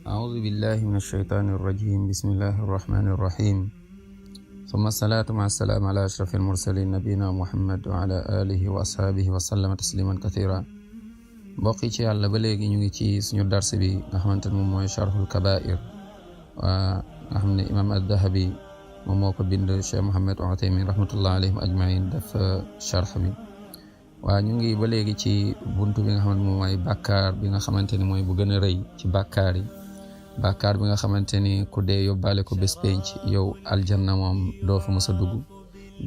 أعوذ بالله من الشيطان الرجيم بسم الله الرحمن الرحيم ثم الصلاة مع السلام على أشرف المرسلين نبينا محمد وعلى آله وأصحابه وسلم تسليما كثيرا بقي ci Yàlla ba léegi ñu ngi ci suñu dars bi nga xamante ne moom mooy Sharhul Kabaa'ir waa nga xam ne imam al-Dhahabi moom moo ko bind Cheikh Mohammed Uthaymin rahmatullah alayhim ajmain def sharh bi waa ñu ngi ba léegi ci buntu bi nga xamante moom mooy bàkkaar bi nga xamante ni mooy bu gën a rëy ci bàkkaar yi bàkkaar bi nga xamante ni ku dee yóbbaale ko bés penc yow aljanna moom doo fa mës a dugg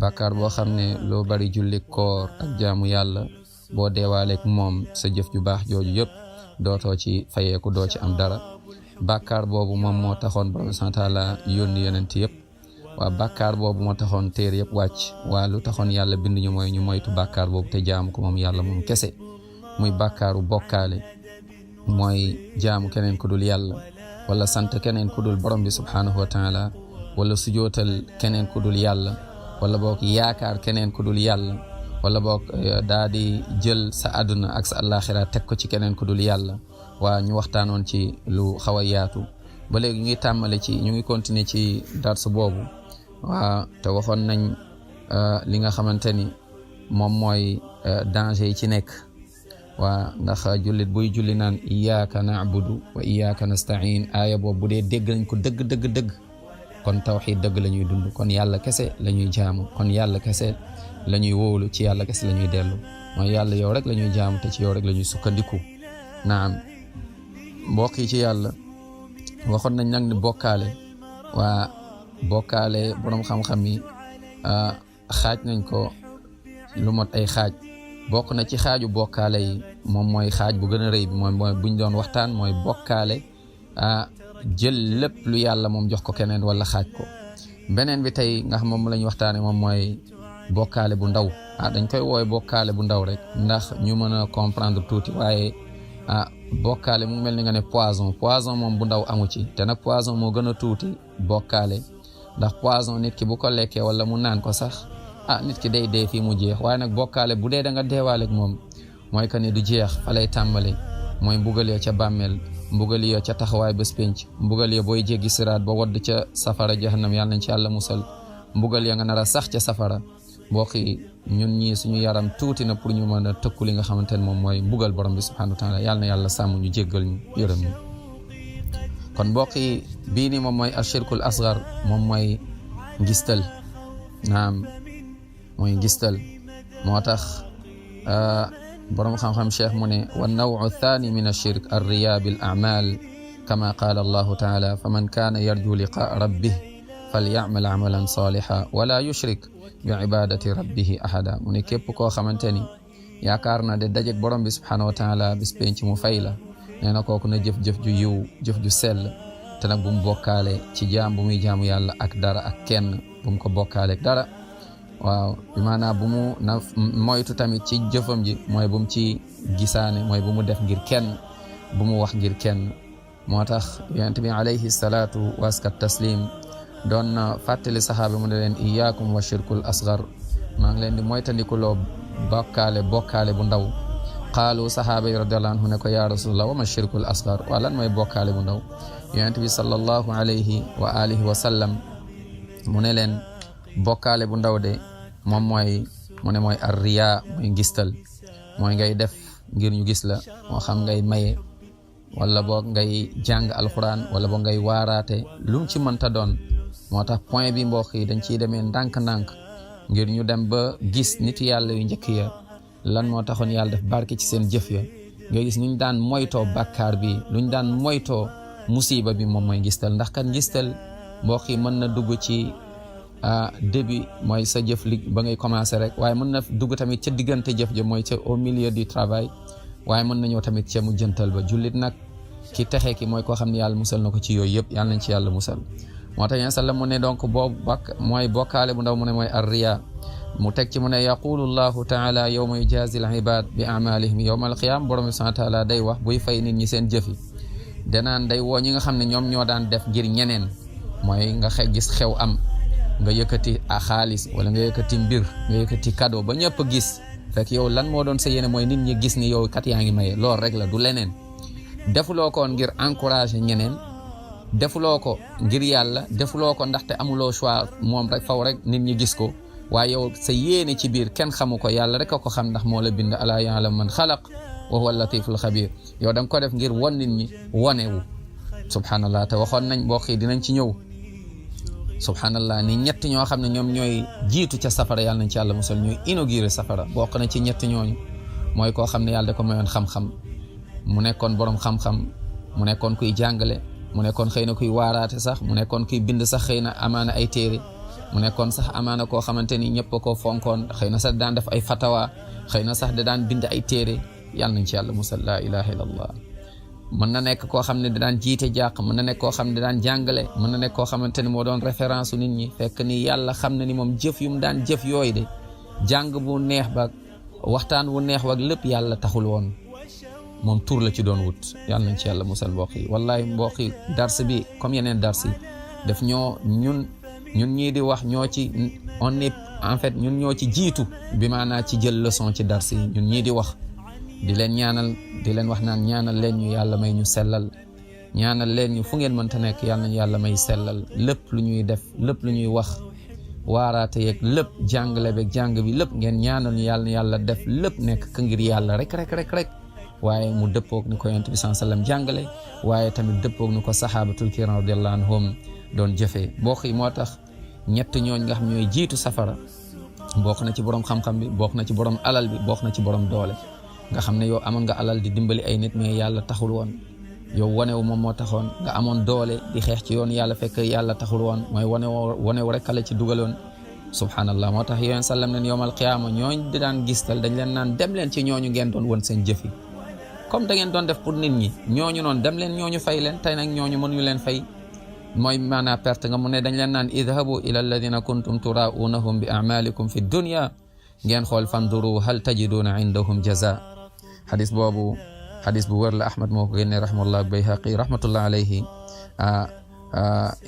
bàkkaar boo xam ne loo bari julli koor ak jaamu yàlla boo deewaaleeg moom sa jëf ju baax jooju yëpp dootoo ci fayeeku doo ci am dara bàkkaar boobu moom moo taxoon borom subhaanahu wa taala yónni yonent yëpp waa bàkkaar boobu moo taxoon téer yëpp wàcc waa lu taxoon yàlla bind ñu mooy ñu moytu bàkkaar boobu te jaamu ko moom yàlla moom kese muy bàkkaaru bokkaale mooy jaamu keneen ku dul yàlla wala sant keneen ku dul borom bi subhaanahu wa taala wala sujootal keneen ku dul yàlla wala boog yaakaar keneen ku dul yàlla wala boog daa di jël sa àdduna ak sa àllaaxira teg ko ci keneen ku dul yàlla waa ñu waxtaanoon ci lu xaw a yaatu ba léegi ñu ngi tàmmale ci ñu ngi continuer ci dars boobu waa te waxoon nañ li nga xamante ni moom mooy danger yi ci nekk waa ndax jullit buy julli naan iyyaka na'budu wa iyyaka nasta'in aaya boobu bu dee dégg nañ ko dëgg kon tawxiid dëgg la ñuy dund kon yàlla kese la ñuy jaamu kon yàlla kese la ñuy wóolu ci yàlla kese la ñuy dellu mooy yàlla yow rek la ñuy jaamu te ci yow rek la ñuy sukkandiku naam mbokk yi ci yàlla waxoon nañ nag ni bokkaale waa bokkaale borom xam-xam yi xaaj nañ ko lu mot ay xaaj bokk na ci xaaju bokkaale yi moom mooy xaaj bu gën a rëy bi mooy buñ doon waxtaan mooy bokkaale jël lépp lu yàlla moom jox ko keneen wala xaaj ko beneen bi tey nga xam moom la ñu waxtaane moom mooy bokkaale bu ndaw dañ koy woowe bokkaale bu ndaw rek ndax ñu mën a comprendre tuuti waaye bokkaale mu mel ni nga ne poison moom bu ndaw amu ci te nag poison moo gën a tuuti bokkaale ndax poison nit ki bu ko lekkee wala mu naan ko sax nit ki day dee fii mu jeex waaye nag bokkaale bu dee da nga deewaaleeg moom mooy que ni du jeex fa lay tàmbale mooy mbugal ya ca bàmmeel mbugal ya ca taxawaay bés penc mbugal ya booy jéggi siraat ba wodd ca safara jahannam yàlla nañ ci yàlla musal mbugal ya nga nar a sax ca safara mbokk yi ñun ñii suñu yaram tuuti na pour ñu mën a tëkku li nga xamante ne moom mooy mbugal borom bi subhanahu wa taala yàlla na yàlla sàmm ñu jéggal ñu yërëm ñu kon mbokk yi bii ni moom mooy ashirkul asgar moom mooy ngistal naam mooy ngistal moo tax borom xam-xam cheikh mu ne wa nawu thani min ashirk arriya bil a'mal kama qaala allahu taala fa man kaana yarju liqaa rabbih falyamal amalan salihan wala yushrik bi ibadati rabbihi ahada mu ne képp koo xamante ni yaakaar na de dajeg borom bi subhanahu wa taala bis penc mu fay la nee na kooku na jëf-jëf ju yiw jëf ju sell te nag bu mu bokkaale ci jaam bu muy jaamu yàlla ak dara ak kenn bu mu ko bokkaale ak dara waaw bi maanaam bu mu na moytu tamit ci jëfam ji mooy bu mu ci gisaane mooy bu mu def ngir kenn bu mu wax ngir kenn moo tax yonent bi alayhi salaatu waska taslim doon na fàttali saxaaba mu ne leen iyaakum wa shirkul asgar maa ngi leen di moytandikuloo bokkaale bu ndaw qaalu saxaaba yi radiyallahu anhu ne ko yaa rasulallah wa ma shirkul asgar waa lan mooy bokkaale bu ndaw yonent bi sallallahu alayhi wa alihi wa sallam mu ne leen bokkaale bu ndaw de moom mooy mu ne mooy arriya mooy ngistal mooy ngay def ngir ñu gis la moo xam ngay maye wala boog ngay jàng alquran wala boog ngay waaraate lu mu ci mënta doon moo tax point bi mbokk yi dañ ciy demee ndànk-ndànk ngir ñu dem ba gis nit yàlla yu njëkk ya lan moo taxoon yàlla def barke ci seen jëf ya nga gis ñu daan moytoo bàkkaar bi luñ daan moytoo musiba bi moom mooy ngistal ndax kat ngistal mbokk yi mën na dugg ci début mooy sa jëf li ba ngay commencer rek waaye mën na dugg tamit ca diggante jëf ja mooy ca au milieu du travail waaye mën na ñëw tamit ca mujjantal ba jullit nag ki texe ki mooy koo xam ne yàlla musal na ko ci yooyu yëpp yàlla nañ ci yàlla musal moo tax yàlla mu ne donc boobu mooy bokkaale bu ndaw mu ne mooy arriya mu teg ci mu ne yaqulu llahu taala yawma yujazi al ibad bi amalihim yawma al qiyam borom subhanahu wa taala day wax buy fay nit ñi seen jëf yi danaan day woo ñi nga xam ne ñoom ñoo daan def ngir ñeneen mooy nga gis xew am nga yëkkati xaalis wala nga yëkkati mbir nga yëkkati cadeau ba ñëpp gis fekk yow lan moo doon sa yéene mooy nit ñi gis ni yow kat yaa ngi maye lool rek la du leneen defuloo ko ngir encourager ñeneen defuloo ko ngir yàlla defuloo ko ndaxte amuloo choix moom rek faw rek nit ñi gis ko waaye yow sa yéene ci biir kenn xamu ko yàlla rek a ko xam ndax moo la bind alaa ya'lamu man xalaq wa huwa latiful xabir yow da nga ko def ngir won nit ñi wonewu subhanallah te waxoon nañ mbokk yi dinañ ci ñëw subhanallah ni ñett ñoo xam ne ñoom ñooy jiitu ca safara yàlla nañ ci yàlla musal ñooy inauguré safara bokk na ci ñett ñooñu mooy koo xam ne yàlla da ko mayoon xam-xam mu nekkoon borom xam-xam mu nekkoon kuy jàngale mu nekkoon xëy na kuy waaraate sax mu nekkoon kuy bind sax xëy na amaana ay téere mu nekkoon sax amaana koo xamante ni ñëpp koo fonkoon xëy na sax daan def ay fatawa xëy na sax da daan bind ay téere yàlla nañ ci yàlla musal la ilaha illallah mën na nekk koo xam ne da daan jiite jàq mën na nekk koo xam ne da daan jàngale mën na nekk koo xamante ni moo doon référence u nit ñi fekk ni yàlla xam na ni moom jëf yu mu daan jëf yooyu de jàng bu neex ba waxtaan wu neex wak lépp yàlla taxul woon moom tur la ci doon wut yàlla nañ ci yàlla musal mbokk yi wallahi mbokk yi dars bi comme yeneen dars yi daf ñoo ñun ñii di wax ñoo ci on est en fait ñun ñoo ci jiitu bi maanaa ci jël leçon ci dars yi ñun ñii di wax di leen ñaanal di leen wax naan ñaanal leen ñu yàlla may ñu sellal ñaanal leen ñu fu ngeen mënta nekk yàlla nañu yàlla may sellal lépp lu ñuy def lépp lu ñuy wax waaraate yeeg lépp jàngale beeg jàng bi lépp ngeen ñaanal ñu yàlla def lépp nekk ka ngir yàlla rek waaye mu dëppoog ni ko yonent bi sallallahu alayhi wasallam jàngale waaye tamit dëppoog ni ko sahabatul kiram radiyallahu anhum doon jëfee mbokk yi moo tax ñett ñooñ nga xam ñooy jiitu safara bokk na ci borom xam-xam bi bokk na ci borom alal bi bokk na ci borom doole nga xam ne yow amoon nga alal di dimbali ay nit mais yàlla taxul woon yow wanewu moom moo taxoon nga amoon doole di xeex ci yoon yàlla fekk yàlla taxul woon mooy wanewu rek la ci dugaloon subhanallah moo tax yonent sallam ne yawmal qiyaama ñooñ di daan gistal dañ leen naan dem leen ci ñooñu ngeen doon won seen jëf yi comme da ngeen doon def pour nit ñi ñooñu noonu dem leen ñooñu fay leen tey nag ñooñu mënuñu leen fay mooy maanaa perte nga mu ne dañ leen naan idhabu ila alladina kuntum turaunahum bi a'malikum fi dunya ngeen xool fanduru hal tajiduna indahum jaza xadis boobu xadis bu wër la Ahmad moo ko génne rahimahullah Bayhaqi rahmatullah alayhi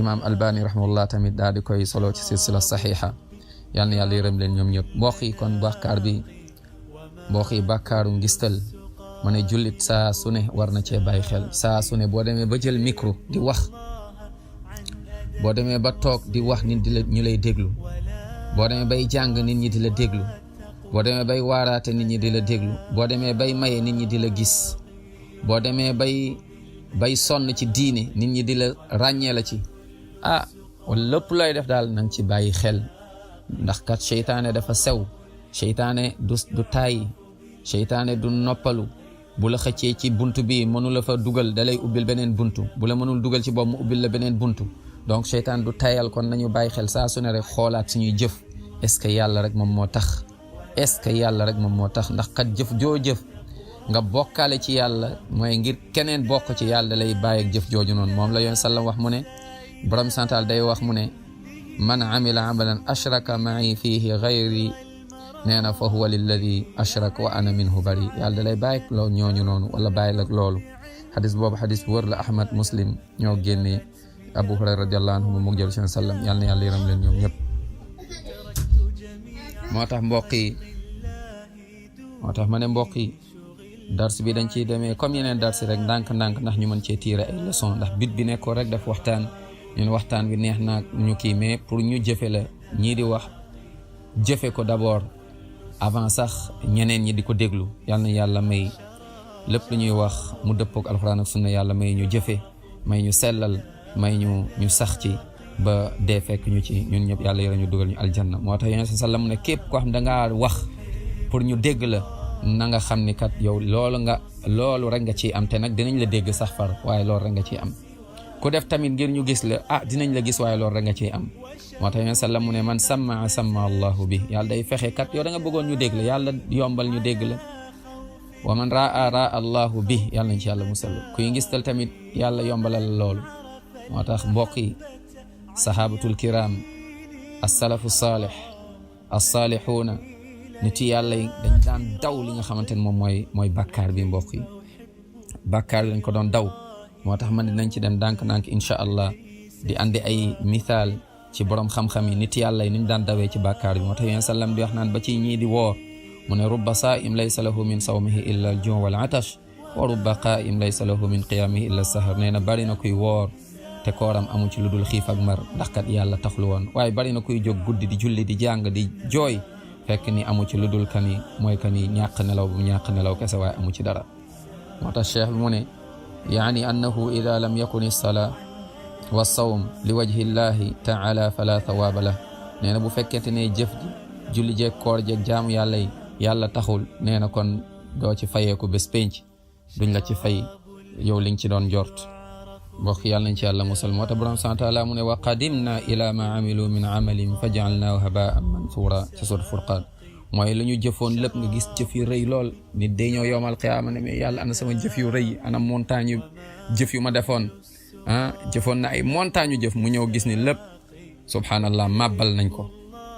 imam Albani rahimahullah tamit daal di koy solo ci silsila saxiixa yal na yàlla yërëm leen ñoom ñëpp mbokk yi kon bàkkaar bi mbokk yi bàkkaaru ngistal ma ne jullit saa su ne war na cee bàyyi xel saa su ne boo demee ba jël micro di wax boo demee ba toog di wax nit di la ñu lay déglu boo demee bay jàng nit ñi di la déglu boo demee bay waaraate nit ñi di la déglu boo demee bay maye nit ñi di la gis boo demee bay sonn ci diine nit ñi di la ràññee la ci lépp looy def daal nang ci bàyyi xel ndax kat seytaane dafa sew seytaane du tàyyi seytaane du noppalu bu la xëccee ci buntu bi mënu la fa dugal dalay ubbil beneen buntu bu la mënul dugal ci boobu mu ubbil la beneen buntu donc seytaan du tayal kon nañu bàyyi xel saa su ne rek xoolaat suñuy jëf est-ce que yàlla rek moom moo tax est-ce que yàlla rek moom moo tax ndax kat jëf joo jëf nga bokkaale ci yàlla mooy ngir keneen bokk ci yàlla lay bàyyi ak jëf jooju noonu moom la yoon sallam wax mu ne borom santal day wax mu ne man amila amalan ashraka ma'i fihi ghayri nee na fa huwa lilladi ashraka wa ana minhu bari yàlla lay bàyyi ak loolu ñooñu noonu wala bàyyi ak loolu xadis boobu xadis bu wër la Ahmad Muslim ñoo génnee Abu Hurayra radiyallahu anhu mu jël ci sallam yàlla na yàlla yërëm leen ñoom ñëpp moo tax mbokk yi ma ne mbokk yi dars bi dañ ciy demee comme yeneen dars rek ndànk-ndànk ndax ñu mën cee tiire ay leçon ndax bit bi nekkoo rek daf waxtaan ñun waxtaan bi neex na ñu kii mais pour ñu jëfe la ñii di wax jëfe ko d'abord avant sax ñeneen ñi di ko déglu yàlla na yàlla may lépp lu ñuy wax mu dëppook alxuraan ak sunna yàlla may ñu jëfe may ñu sellal may ñu sax ci ba dee fekk ñu ci ñun ñëpp yàlla yore ñu dugal ñu aljanna moo tax yonent sallam mu ne képp koo xam da ngaa wax pour ñu dégg la na nga xam ni kat yow loolu rek nga ciy am te nag dinañ la dégg sax far waaye loolu rek nga ciy am ku def tamit ngir ñu gis la dinañ la gis waaye loolu rek nga ciy am moo tax yonent sallam mu ne man samma allahu bi yàlla day fexe kat yow da nga bëggoon ñu dégg la yàlla yombal ñu dégg la wa man raa allahu bi yàlla nañ ci yàlla musal kuy ngistal tamit yàlla yombalal loolu moo tax mbokk yi sahabatul kiram as-salafu salih as-salihuna nit yàlla yi dañ daan daw li nga xamante ne moom mooy bàkkaar bi mbokk yi bàkkaar bi dañ ko doon daw moo tax man dinañ ci dem ndànk-ndànk incha allah di andi ay misaal ci borom xam-xam yi nit yàlla yi ni ñu daan dawee ci bàkkaar bi moo tax yéen sallam di wax naan ba ci ñii di woor mu ne rubba saa'im laysa lahu min sawmihi illa al-ju' wal atash wa rubba qaa'im laysa lahu min qiyaamihi illa sahar nee na bari na kuy woor te kooram amu ci lu dul xiif ak mar ndax kat yàlla taxlu woon waaye bari na kuy jóg guddi di julli di jàng di jooy fekk ni amu ci lu dul kani mooy kani ñàkk nelaw bu ñàkk nelaw kese waaye amu ci dara moo tax cheikh bi mu ne yaani annahu ida lam yakun as-salaa wa sawm li wajhi llahi taala fala thawaaba la nee na bu fekkente ne jëf ji julli jeeg koor jeeg jaamu yàlla yi yàlla taxul nee na kon doo ci fayeeku bés penc duñ la ci fay yow li nga ci doon jort mbokk yàlla nañ ci yàlla musal moo tax borom subhaanahu wa taala mu ne wa qadimna ila ma amilu min amalin fa jaalnaahu habaan mansuura ci surat Furqaan mooy lu ñu jëfoon lépp nga gis jëf yu rëy lool nit day ñëw yowmal qiyaama ne mais yàlla ana sama jëf yu rëy ana montagne yu jëf yu ma defoon jëfoon na ay montagne yu jëf mu ñëw gis ni lépp subhaanallah màbbal nañ ko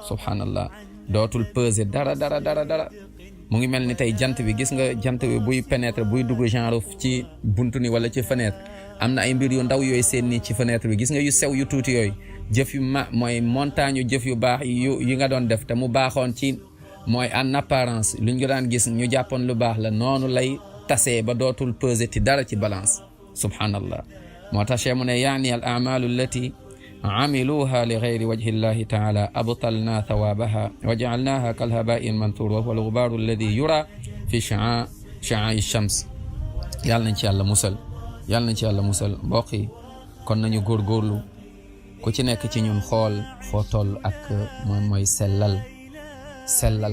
subhaanallah dootul peser dara mu ngi mel ni tey jant bi gis nga jant bi buy pénétrer buy dugg genre ci buntu ni wala ci fenêtre am na ay mbir yu ndaw yooyu seen ni ci fenêtre bi gis nga yu sew yu tuuti yooyu jëf yu mooy montagne yu jëf yu baax yi nga doon def te mu baaxoon ci mooy en apparence luñ ko daan gis ñu jàppoon lu baax la noonu lay tasee ba dootul peser ti dara ci balance subhanallah moo tax mu ne yaani al a'malu allati عملوها لغير وجه الله تعالى أبطلنا ثوابها وجعلناها كالهباء المنثور وهو الغبار الذي يرى في شعاع الشمس yàlla nañ ci yàlla musal mbokk yi kon nañu góorgóorlu ku ci nekk ci ñun xool foo toll ak moom mooy sellal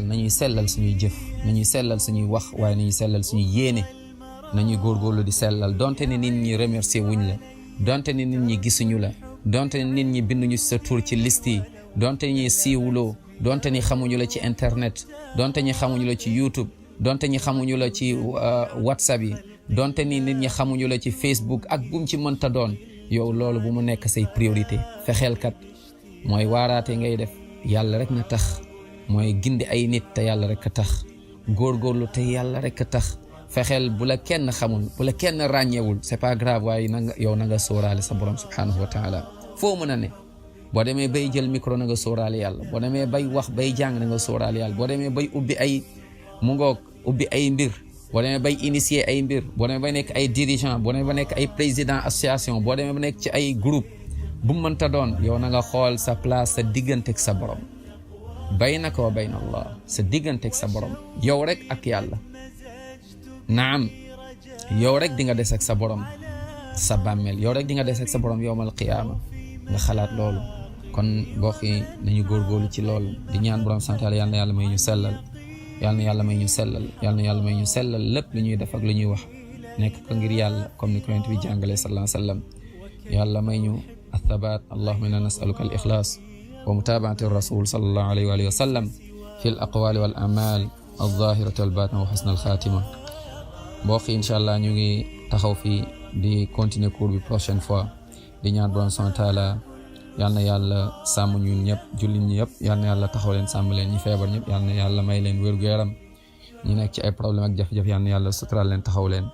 nañuy sellal suñuy jëf nañuy sellal suñuy wax waaye nañuy sellal suñuy yéene nañuy góorgóorlu di sellal donte ne nit ñi remercier wuñ la donte ne nit ñi gisuñu la donte nit ñi binduñu sa tur ci liste yi donte ñi siiwuloo donte ñi xamuñu la ci internet donte ñi xamuñu la ci YouTube donte ñi xamuñu la ci WhatsApp yi donte ni nit ñi xamuñu la ci Facebook ak bum ci mënta doon yow loolu bu mu nekk say priorité fexeel kat mooy waaraate ngay def yàlla rek na tax mooy gindi ay nit te yàlla rek a tax góorgóorlu te yàlla rek a tax fexeel bu la kenn xamul bu la kenn ràññeewul c'est pas grave waaye yow na nga sóoraale sa borom subhanahu wa taala foo mën a ne boo demee bay jël micro na nga sóoraale yàlla boo demee bay wax bay jàng na nga sóoraale yàlla boo demee bay ubbi ay mbir boo demee bay initier ay mbir boo demee bay nekk ay dirigeant boo demee ba nekk ay président association boo demee ba nekk ci ay groupe bu mu mënta doon yow na nga xool sa place sa digganteeg sa borom baynaka wa bayna Allah sa digganteeg sa borom yow rek ak yàlla naam yow rek di nga des ak sa borom sa bàmmeel yow rek di nga des ak sa borom yowmal qiyaama nga xalaat loolu kon mbokk yi nañu góorgóorlu ci loolu di ñaan borom sant yàlla na yàlla may ñu sellal yàlla na yàlla may ñu sellal lépp lu ñuy def ak lu ñuy wax nekk ko ngir yàlla comme ni ko Yonent bi jàngale sallallahu alayhi wa sallam yàlla may ñu athabaat allahumma inna nas'aluka al ikhlas wa mutaaba'ati rasul sallallahu alayhi wa sallam fi al aqwali wal a'mal al zahirati wal batina wa husn al khatima mbokk yi incha allah ñu ngi taxaw fii di continuer cours bi prochaine fois di ñaan borom subhanahu wa taala yal na yàlla sàmm ñun ñëpp jullit ñi yëpp yal na yàlla taxaw leen sàmm leen ñi feebar ñëpp yal na yàlla may leen wér-gu-yaram ñi nekk ci ay problème ak jafe-jafe yal na yàlla suturaal leen taxaw leen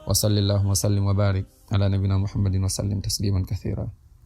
wa sallallahu wa sallim wa barik ala nabina muhammadin wa sallim tasliman kathira